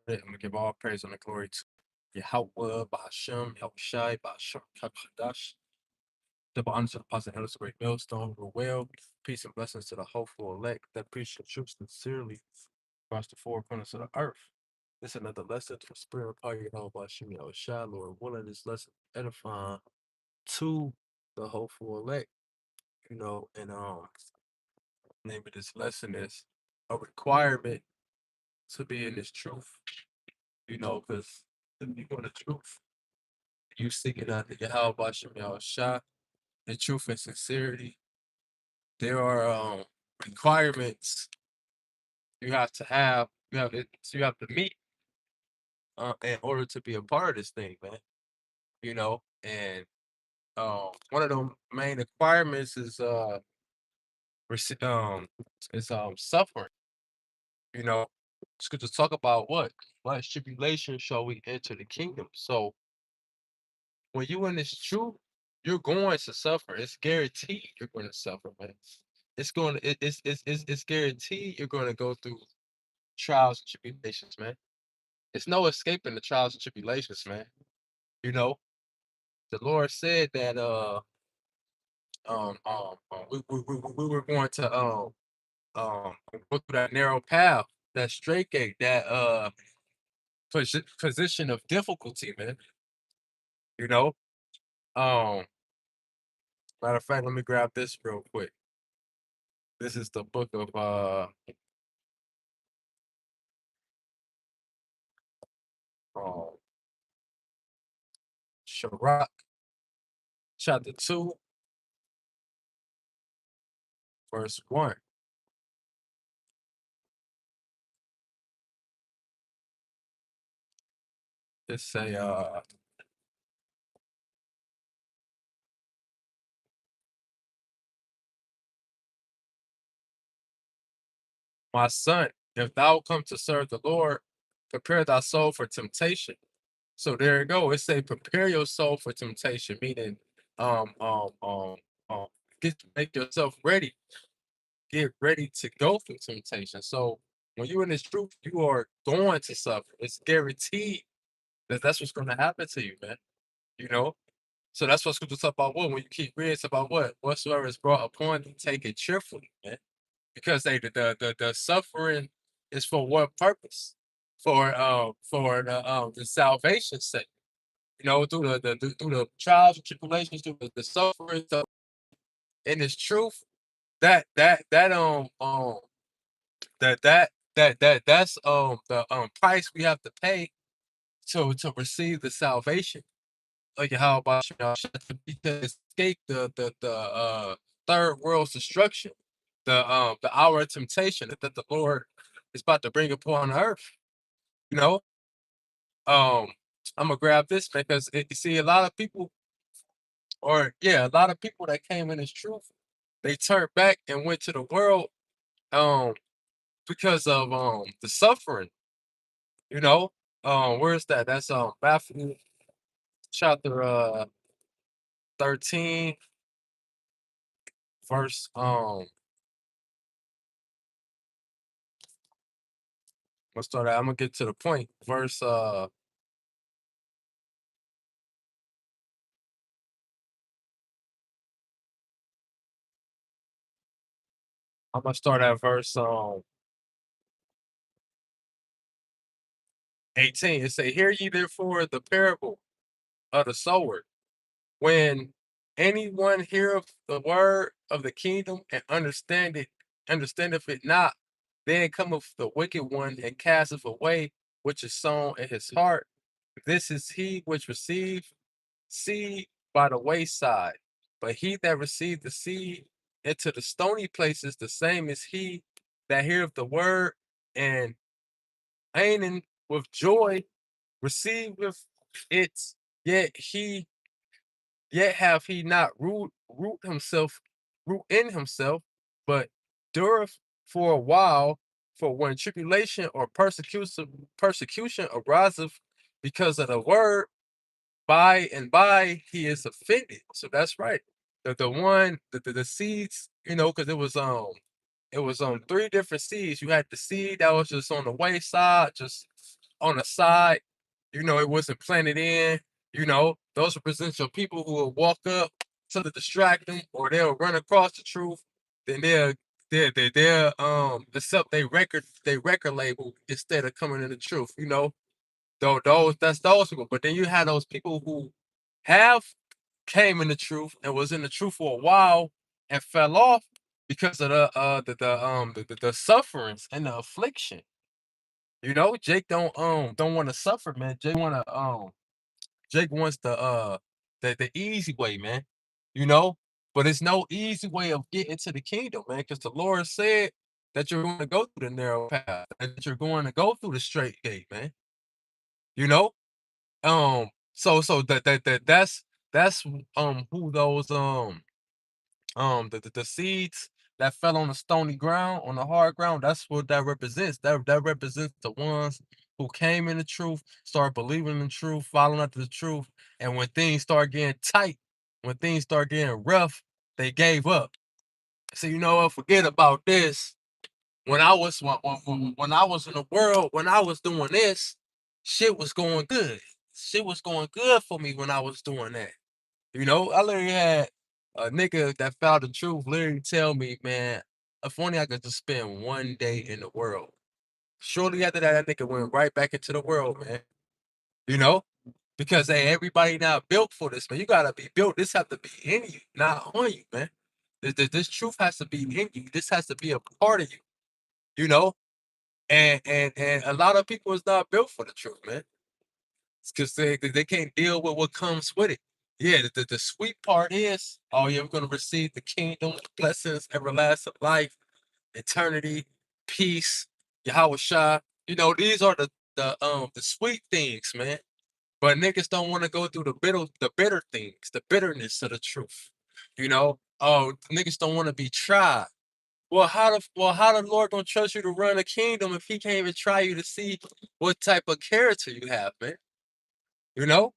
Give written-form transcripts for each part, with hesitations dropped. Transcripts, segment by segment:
I'm gonna give all praise and the glory to Yahweh, Bahashem, Yahushai, Bahashem, Kakadash. Double honor to the Apostle Ellis, great millstone, well. Peace and blessings to the hopeful elect that preach the truth sincerely across the four corners of the earth. This is another lesson for spirit of Yahweh, Bahashem, Yahushai, Lord willing, this lesson edifying to the hopeful elect, and name of this lesson is a requirement to be in this truth, because if you know the truth, you seeking out the Yahweh Bashem Yahushua, the truth and sincerity. There are requirements you have to have. You have to meet in order to be a part of this thing, man. And one of the main requirements rece- um suffering. You know, Scriptures talk about what tribulation shall we enter the kingdom. So when you in this truth, you're going to suffer. It's guaranteed you're going to suffer, man. It's guaranteed you're going to go through trials and tribulations, man. It's no escaping the trials and tribulations, man. You know, the Lord said that we were going to go through that narrow path, that straight gate, that position of difficulty, man. You know, um, matter of fact, let me grab this real quick. This is the book of um Sirach, chapter 2, verse 1. It say, my son, if thou come to serve the Lord, prepare thy soul for temptation. So there you go. It say, prepare your soul for temptation, meaning, um, um, um, um, make yourself ready. Get ready to go through temptation. So when you're in this truth, you are going to suffer. It's guaranteed that that's what's going to happen to you, man. You know, So that's what scripture talk about what when you keep reading, it's about what? Whatsoever is brought upon thee, take it cheerfully, man. Because the suffering is for what purpose? For the salvation's sake. Through the trials and tribulations, through the suffering stuff and this truth, that that that that that that's the price we have to pay to receive the salvation. Like how about to escape the third world's destruction, the hour of temptation that the Lord is about to bring upon earth. You know, um, I'm gonna grab this because you see a lot of people, or yeah, a lot of people that came in this truth, they turned back and went to the world, um, because of the suffering. You know, where's that? That's Matthew chapter 13, verse let's start out. I'm gonna get to the point. Verse I'm gonna start at verse 18. It say, hear ye therefore the parable of the sower. When anyone heareth the word of the kingdom and understandeth it not, then cometh the wicked one and casteth away which is sown in his heart. This is he which received seed by the wayside. But he that received the seed into the stony places, the same is he that heareth the word and aiming with joy receiveth it, yet he yet have he not root in himself, but dureth for a while. For when tribulation or persecution ariseth because of the word, by and by he is offended. So that's right. The seeds, because it was on three different seeds. You had the seed that was just on the wayside, just on the side, it wasn't planted in. Those represent your people who will walk up to distract them, or they'll run across the truth. Then they'll accept they record label instead of coming in the truth. Though that's those people. But then you have those people who have came in the truth and was in the truth for a while and fell off because of the sufferings and the affliction. Jake don't want to suffer, man. Jake wants the easy way, man. You know, but it's no easy way of getting to the kingdom, man, because the Lord said that you're going to go through the narrow path, that you're going to go through the straight gate, man. You know, so that's who those the seeds that fell on the stony ground, on the hard ground, that's what that represents. That represents the ones who came in the truth, start believing in the truth, following after the truth, and when things start getting tight, when things start getting rough, they gave up. So you know what? Forget about this. When I was in the world, when I was doing this, shit was going good. Shit was going good for me when I was doing that. I literally had a nigga that found the truth literally tell me, man, if only I could just spend one day in the world. Shortly after that, that nigga went right back into the world, man. You know? Because hey, everybody not built for this, man. You gotta be built. This have to be in you, not on you, man. This truth has to be in you. This has to be a part of you, you know? And a lot of people is not built for the truth, man. It's because they can't deal with what comes with it. Yeah, the sweet part is, oh yeah, we're gonna receive the kingdom, blessings, everlasting life, eternity, peace, Yahweh Shah. These are the sweet things, man. But niggas don't want to go through the bitter things, the bitterness of the truth. Oh, niggas don't want to be tried. Well, how the Lord gonna trust you to run a kingdom if he can't even try you to see what type of character you have, man? You know?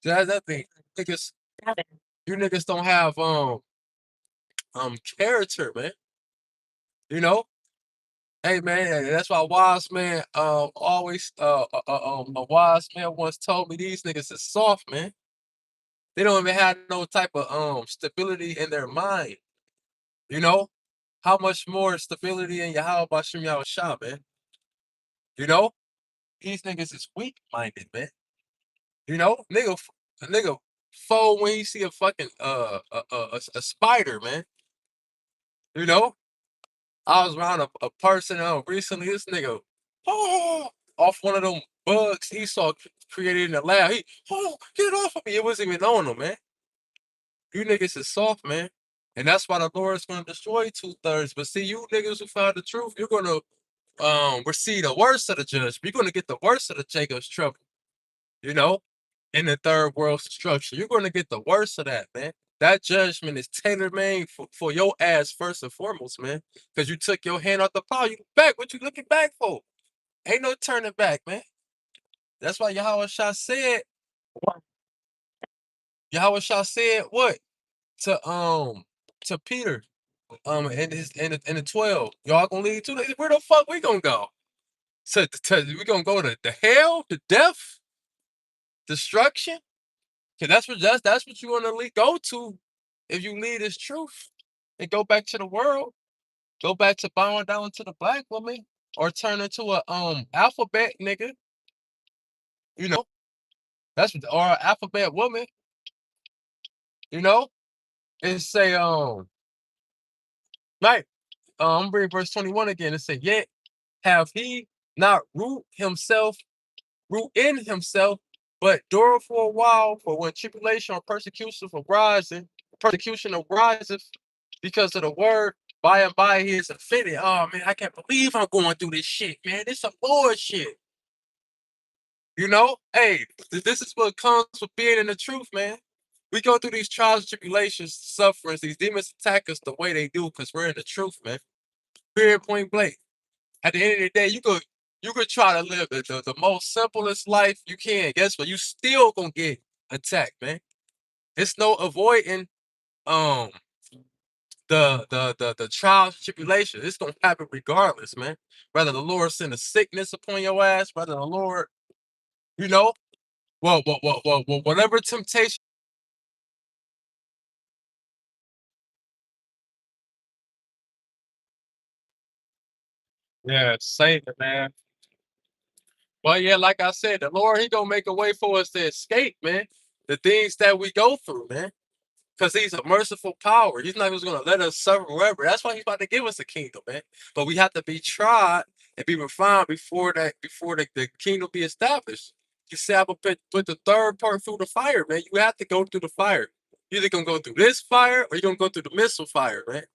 That's that thing. Niggas, you niggas don't have character, man. You know? Hey man, that's why a wise man always a wise man once told me these niggas is soft, man. They don't even have no type of stability in their mind. You know? How much more stability in your how about Shim Shah, man? You know? These niggas is weak minded, man. A nigga fold when you see a fucking a spider, man. You know? I was around a person recently. This nigga, oh, off one of them bugs he saw created in the lab. Get off of me! It wasn't even on him, man. You niggas is soft, man, and that's why the Lord is gonna destroy 2/3. But see, you niggas who found the truth, you're gonna receive the worst of the judgment. You're gonna get the worst of the Jacob's trouble. You know, in the third world structure, you're gonna get the worst of that, man. That judgment is tailor made for your ass first and foremost, man. Because you took your hand off the plow, you back. What you looking back for? Ain't no turning back, man. That's why Yahweh Shah said. Yahweh Shah said what to Peter in the 12. Y'all gonna lead too? Where the fuck we gonna go? We gonna go to hell, to death, destruction? Cause that's what you wanna go to if you lead this truth and go back to the world. Go back to bowing down to the black woman or turn into a alphabet nigga, you know. That's what or a alphabet woman, you know, and say right. I'm reading verse 21 again. It said, yet have he not root in himself, but dure for a while, for when tribulation or persecution arises because of the word, by and by he is offended. Oh man, I can't believe I'm going through this shit, man. This some bullshit. Hey, this is what comes with being in the truth, man. We go through these trials, tribulations, sufferings. These demons attack us the way they do because we're in the truth, man. Period, point blank. At the end of the day, you could try to live the most simplest life you can. Guess what? You still gonna get attacked, man. It's no avoiding um the trials, tribulation. It's gonna happen regardless, man. Whether the Lord send a sickness upon your ass, whether the Lord, you know, whatever temptation. Yeah, save it, man. Well, yeah, like I said, the Lord, He gonna make a way for us to escape, man. The things that we go through, man. Because He's a merciful power. He's not just gonna let us suffer forever. That's why He's about to give us a kingdom, man. But we have to be tried and be refined before the kingdom be established. He said, "I'm gonna put the third part through the fire, man. You have to go through the fire. You're either gonna go through this fire or you're gonna go through the missile fire, man.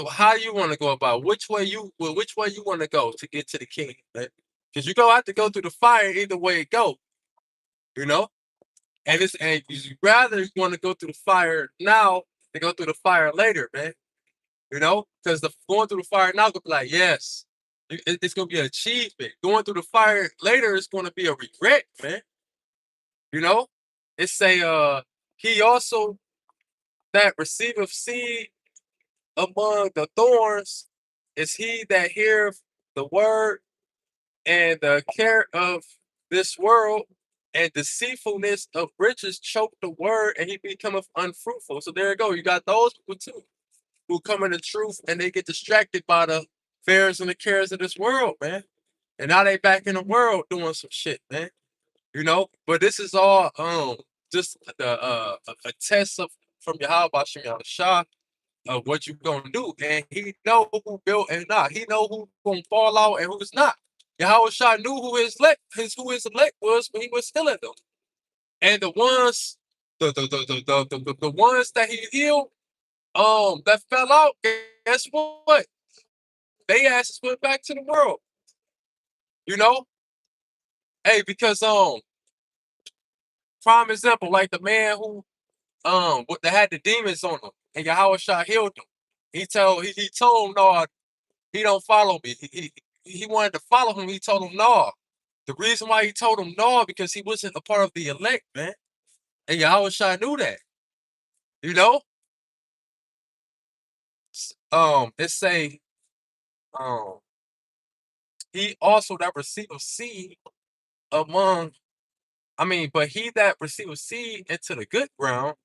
How you want to go about? Which way you want to go to get to the kingdom, man? Because you gonna have to go through the fire either way it go, you know. And you rather want to go through the fire now than go through the fire later, man. You know, because the going through the fire now gonna be like, yes, it's gonna be an achievement. Going through the fire later is gonna be a regret, man. You know, it's he also that receiveth seed among the thorns is he that heareth the word and the care of this world and deceitfulness of riches choke the word and he becometh unfruitful. So there you go. You got those people too who come in the truth and they get distracted by the fears and the cares of this world, man. And now they back in the world doing some shit, man. You know, but this is all just a test of from Yahweh Bashem Shah of what you gonna do. And he know who built and not. He know who gonna fall out and who's not. Yahweh Shah knew who his elect was when he was healing them. And the ones, the ones that he healed, that fell out, guess what? They asses went back to the world. You know? Hey, because prime example, like the man who that had the demons on him and Yahweh Shah healed him. He told him no, he don't follow me. He wanted to follow him. He told him no. The reason why he told him no because he wasn't a part of the elect, man. And Yahweh Shai knew that. You know? It say, um, he also that receiveth seed among, but he that receiveth seed into the good ground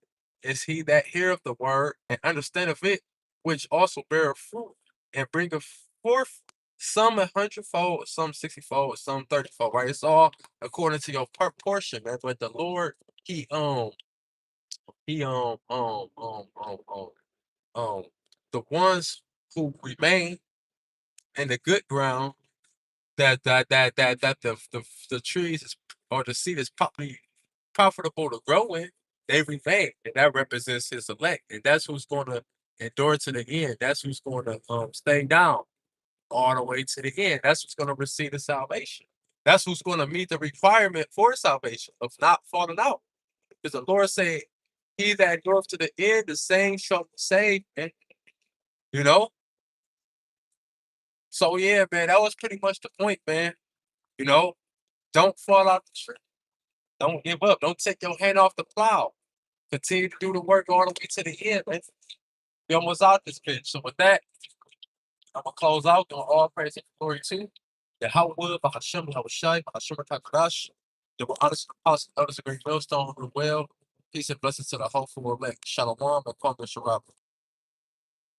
is he that heareth the word and understandeth it, which also beareth fruit and bringeth forth some 100-fold, some 60-fold, some 30-fold, right? It's all according to your portion, man. But the Lord, he um the ones who remain in the good ground that the trees is, or the seed is probably profitable to grow in, they remain, and that represents his elect, and that's who's going to endure to the end. That's who's going to stay down all the way to the end. That's who's going to receive the salvation. That's who's going to meet the requirement for salvation of not falling out. Because the Lord said, "He that endureth to the end, the same shall be saved." And you know, so yeah, man, that was pretty much the point, man. You know, don't fall out the tree. Don't give up. Don't take your hand off the plow. Continue to do the work all the way to the end, man. We almost out this bitch. So with that, I'm gonna close out doing all praise and glory to Yahweh, Bahashem, Yahushai, Bahashem, Takadash. The honest apostle, elders, a great millstone, the well. Peace and blessings to the hopeful elect. Shalom and Kwame Sharab.